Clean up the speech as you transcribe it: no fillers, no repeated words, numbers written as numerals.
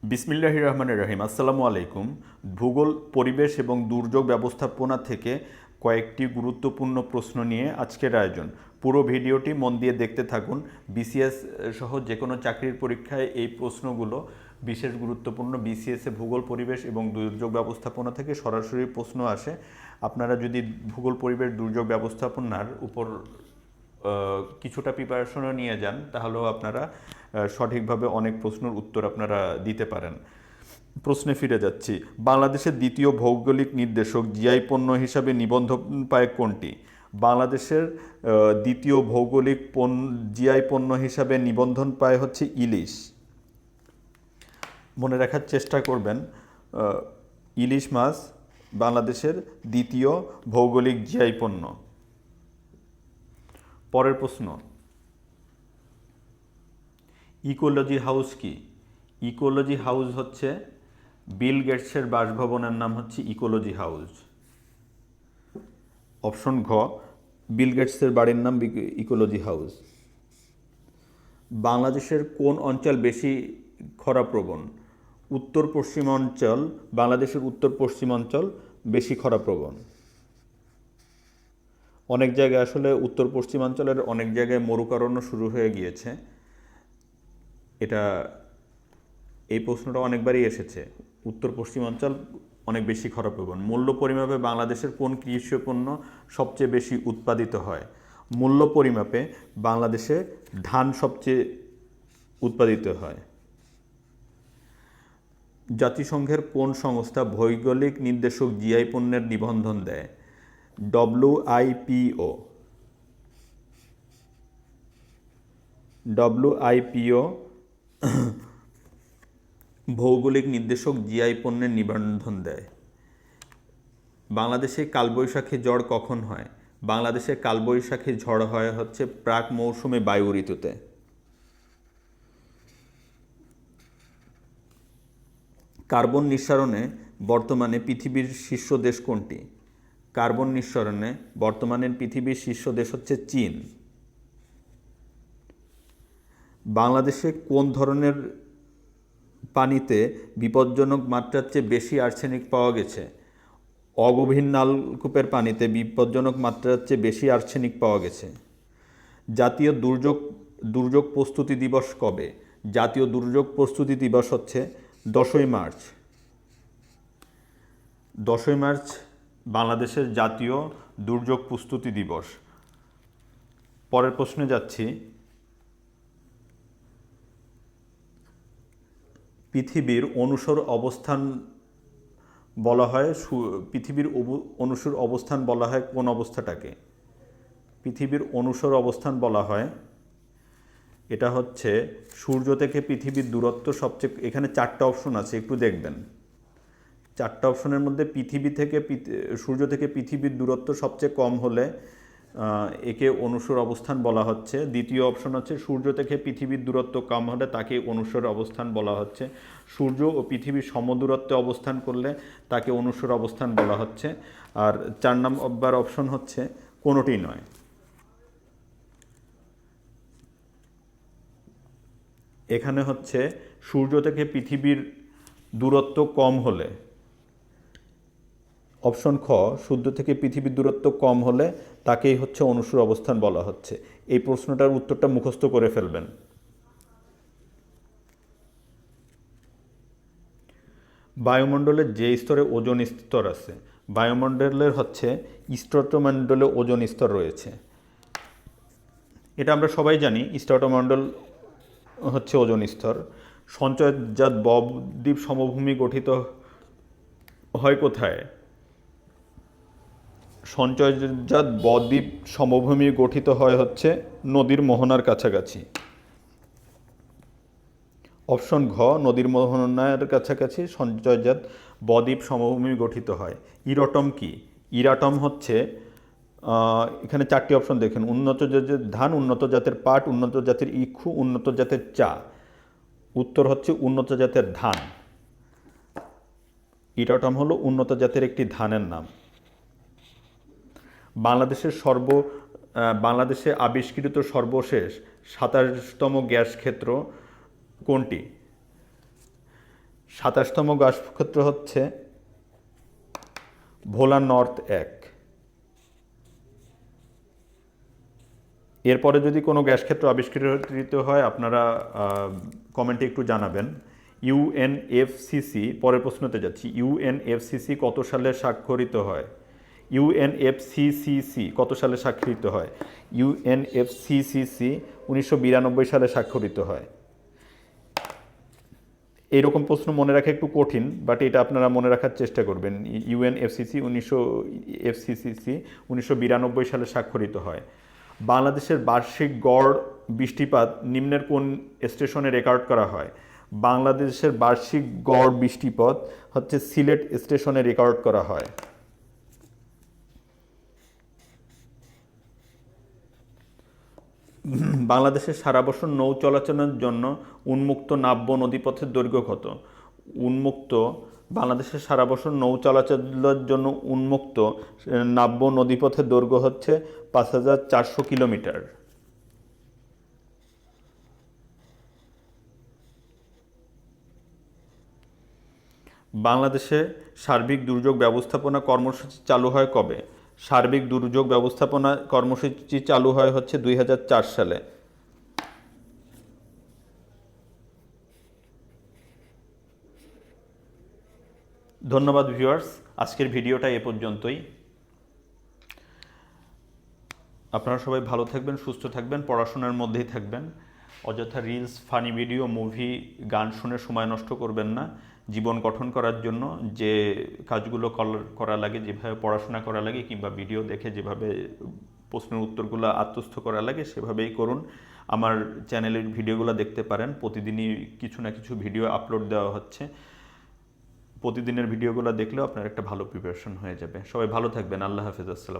বিসমিল্লাহির রহমানির রহিম। আসসালামু আলাইকুম। ভূগোল, পরিবেশ এবং দুর্যোগ ব্যবস্থাপনা থেকে কয়েকটি গুরুত্বপূর্ণ প্রশ্ন নিয়ে আজকের আয়োজন। পুরো ভিডিওটি মন দিয়ে দেখতে থাকুন। বিসিএস সহ যে কোনো চাকরির পরীক্ষায় এই প্রশ্নগুলো বিশেষ গুরুত্বপূর্ণ। বিসিএসে ভূগোল, পরিবেশ এবং দুর্যোগ ব্যবস্থাপনা থেকে সরাসরি প্রশ্ন আসে। আপনারা যদি ভূগোল, পরিবেশ, দুর্যোগ ব্যবস্থাপনার উপর কিছুটা প্রিপারেশনও নিয়ে যান, তাহলেও আপনারা সঠিকভাবে অনেক প্রশ্নের উত্তর আপনারা দিতে পারেন। প্রশ্নে ফিরে যাচ্ছি। বাংলাদেশের দ্বিতীয় ভৌগোলিক নির্দেশক জিআই পণ্য হিসাবে নিবন্ধন পায় কোনটি? বাংলাদেশের দ্বিতীয় ভৌগোলিক জিআই পণ্য হিসাবে নিবন্ধন পায় হচ্ছে ইলিশ। মনে রাখার চেষ্টা করবেন, ইলিশ মাছ বাংলাদেশের দ্বিতীয় ভৌগোলিক জিআই পণ্য। পরের প্রশ্ন, ইকোলজি হাউস কি? ইকোলজি হাউস হচ্ছে বিল গেটসের বাসভবনের নাম হচ্ছে ইকোলজি হাউস। অপশন ঘ, বিল গেটসের বাড়ির নাম ইকোলজি হাউস। বাংলাদেশের কোন অঞ্চল বেশি খরাপ্রবণ? উত্তর পশ্চিমাঞ্চল। বাংলাদেশের উত্তর পশ্চিমাঞ্চল বেশি খরাপ্রবণ। অনেক জায়গায় আসলে উত্তর পশ্চিমাঞ্চলের অনেক জায়গায় মরুকরণও শুরু হয়ে গিয়েছে। এই প্রশ্নটা অনেকবারই এসেছে। উত্তর পশ্চিমাঞ্চল অনেক বেশি খরাপ্রবণ। মূল্য পরিমাপে বাংলাদেশের কোন কৃষি পণ্য সবচেয়ে বেশি উৎপাদিত হয়? মূল্য পরিমাপে বাংলাদেশে ধান সবচেয়ে উৎপাদিত হয়। জাতিসংঘের কোন সংস্থা ভৌগোলিক নির্দেশক জিআই পণ্যের নিবন্ধন দেয়? ডব্লিউআইপিও। ডব্লিউআইপিও ভৌগোলিক নির্দেশক জিআই পণ্যের নিবন্ধন দেয়। বাংলাদেশে কালবৈশাখী ঝড় কখন হয়? বাংলাদেশে কালবৈশাখী ঝড় হয় হচ্ছে প্রাক মৌসুমে বায়ু ঋতুতে। কার্বন নিঃসরণে বর্তমানে পৃথিবীর শীর্ষ দেশ কোনটি? কার্বন নিঃসরণে বর্তমানে পৃথিবীর শীর্ষ দেশ হচ্ছে চীন। বাংলাদেশে কোন ধরনের পানিতে বিপজ্জনক মাত্রার চেয়ে বেশি আর্সেনিক পাওয়া গেছে? অগভীর নলকূপের পানিতে বিপজ্জনক মাত্রার চেয়ে বেশি আর্সেনিক পাওয়া গেছে। জাতীয় দুর্যোগ প্রস্তুতি দিবস কবে? জাতীয় দুর্যোগ প্রস্তুতি দিবস হচ্ছে 10ই মার্চ। 10ই মার্চ বাংলাদেশের জাতীয় দুর্যোগ প্রস্তুতি দিবস। পরের প্রশ্নে যাচ্ছি। পৃথিবীর অনুসর অবস্থান বলা হয়, পৃথিবীর অনুসর অবস্থান বলা হয় কোন অবস্থাটাকে? পৃথিবীর অনুসর অবস্থান বলা হয়, এটা হচ্ছে সূর্য থেকে পৃথিবীর দূরত্ব সবচেয়ে, এখানে 4টা অপশন আছে, একটু দেখবেন। 4টা অপশনের মধ্যে সূর্য থেকে পৃথিবীর দূরত্ব সবচেয়ে কম হলে একে অনুসর অবস্থান বলা হচ্ছে। দ্বিতীয় অপশন হচ্ছে সূর্য থেকে পৃথিবীর দূরত্ব কম হলে তাকে অনুসর অবস্থান বলা হচ্ছে। সূর্য ও পৃথিবীর সমদূরত্বে অবস্থান করলে তাকে অনুসর অবস্থান বলা হচ্ছে। আর 4 নম্বর অপশন হচ্ছে কোনোটি নয়। এখানে হচ্ছে সূর্য থেকে পৃথিবীর দূরত্ব কম হলে, অপশন খ, সূর্য থেকে পৃথিবীর দূরত্ব কম হলে তাকেই হচ্ছে অনুসর অবস্থান বলা হচ্ছে। এই প্রশ্নটার উত্তরটা মুখস্থ করে ফেলবেন। বায়ুমণ্ডলের যে স্তরে ওজোন স্তর আছে, বায়ুমণ্ডলের হচ্ছে স্ট্রাটোমণ্ডলে ওজোন স্তর রয়েছে। এটা আমরা সবাই জানি, স্ট্রাটোমণ্ডল হচ্ছে ওজোন স্তর। সঞ্চয়জাত বদ্বীপ সমভূমি গঠিত হয় কোথায়? সঞ্চয়জাত বদ্বীপ সমভূমি গঠিত হয় হচ্ছে নদীর মোহনার কাছাকাছি। অপশন ঘ, নদীর মোহনার কাছাকাছি সঞ্চয়জাত বদ্বীপ সমভূমি গঠিত হয়। ইরটম কি? ইরাটম হচ্ছে, এখানে 4টি অপশন দেখেন, উন্নত জাতের ধান, উন্নত জাতের পাট, উন্নত জাতের ইক্ষু, উন্নত জাতের চা। উত্তর হচ্ছে উন্নত জাতের ধান। ইরাটম হলো উন্নত জাতের একটি ধানের নাম। বাংলাদেশে আবিষ্কৃত সর্বশেষ 27তম গ্যাস ক্ষেত্র কোনটি? 27তম গ্যাস ক্ষেত্র হচ্ছে ভোলা নর্থ 1। এরপরে যদি কোনো গ্যাস ক্ষেত্র আবিষ্কৃত হয় আপনারা কমেন্টে একটু জানাবেন। ইউএনএফসিসি, পরের প্রশ্নতে যাচ্ছি, ইউএনএফসিসি কত সালে স্বাক্ষরিত হয়? ইউএনএফসিসিসি কত সালে স্বাক্ষরিত হয়? ইউএনএফসিসিসি 1992 সালে স্বাক্ষরিত হয়। এইরকম প্রশ্ন মনে রাখা একটু কঠিন, বাট এটা আপনারা মনে রাখার চেষ্টা করবেন। ইউএনএফসিসি 1992 সালে স্বাক্ষরিত হয়। বাংলাদেশের বার্ষিক গড় বৃষ্টিপাত নিম্নের কোন স্টেশনে রেকর্ড করা হয়? বাংলাদেশের বার্ষিক গড় বৃষ্টিপাত হচ্ছে সিলেট স্টেশনে রেকর্ড করা হয়। বাংলাদেশের সারা বছর নৌ চলাচলের জন্য উন্মুক্ত নাব্য নদীপথের দৈর্ঘ্য কত? বাংলাদেশের সারা বছর নৌ চলাচলের জন্য উন্মুক্ত নাব্য নদীপথের দৈর্ঘ্য হচ্ছে 5400 কিলোমিটার। বাংলাদেশে সার্বিক দুর্যোগ ব্যবস্থাপনা কর্মসূচি চালু হয় কবে? সার্বিক দুর্যোগ ব্যবস্থাপনা কর্মসূচি চালু হয় হচ্ছে 2004 সালে। ধন্যবাদ ভিউয়ার্স, আজকের ভিডিওটা এ পর্যন্তই। আপনারা সবাই ভালো থাকবেন, সুস্থ থাকবেন, পড়াশোনার মধ্যেই থাকবেন। অযথা রিলস, ফানি ভিডিও, মুভি, গান শুনে সময় নষ্ট করবেন না। জীবন গঠন করার জন্য যে কাজগুলো করা লাগে, যেভাবে পড়াশোনা করা লাগে, কিংবা ভিডিও দেখে যেভাবে প্রশ্নের উত্তরগুলো আত্মস্থ করা লাগে সেভাবেই করুন। আমার চ্যানেলের ভিডিওগুলো দেখতে পারেন, প্রতিদিনই কিছু না কিছু ভিডিও আপলোড দেওয়া হচ্ছে। প্রতিদিনের ভিডিওগুলো দেখলেও আপনার একটা ভালো প্রিপারেশন হয়ে যাবে। সবাই ভালো থাকবেন। আল্লাহ হাফেজ। আসসালাম।